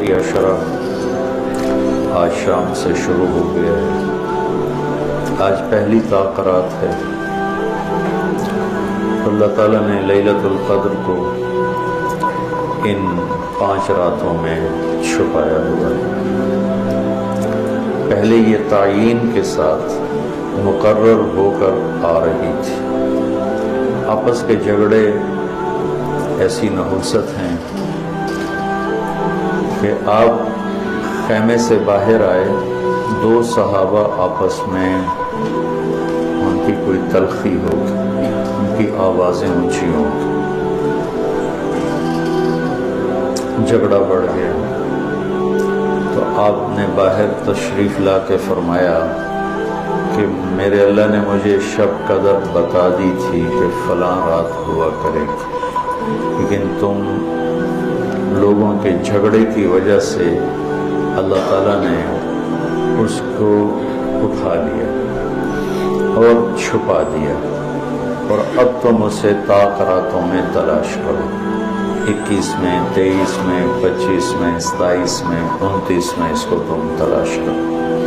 ذاتی عشرہ آج شام سے شروع ہو گیا ہے۔ آج پہلی تاقرات ہے۔ اللہ تعالیٰ نے لیلۃ القدر کو ان 5 راتوں میں چھپایا ہوا ہے۔ پہلے یہ تعیین کے ساتھ مقرر ہو کر آ رہی تھی۔ آپس کے جھگڑے ایسی نحوست ہیں کہ آپ خیمے سے باہر آئے، 2 صحابہ آپس میں ان کی کوئی تلخی ہوگی، ان کی آوازیں اونچی ہوں گی، جھگڑا بڑھ گیا۔ تو آپ نے باہر تشریف لا کے فرمایا کہ میرے اللہ نے مجھے شب قدر بتا دی تھی کہ فلاں رات ہوا کرے گی، لیکن تم لوگوں کے جھگڑے کی وجہ سے اللہ تعالیٰ نے اس کو اٹھا لیا اور چھپا دیا، اور اب تم اسے تاقراتوں میں تلاش کرو، 21 میں، 23 میں، 25 میں، 27 میں، 29 میں اس کو تم تلاش کرو۔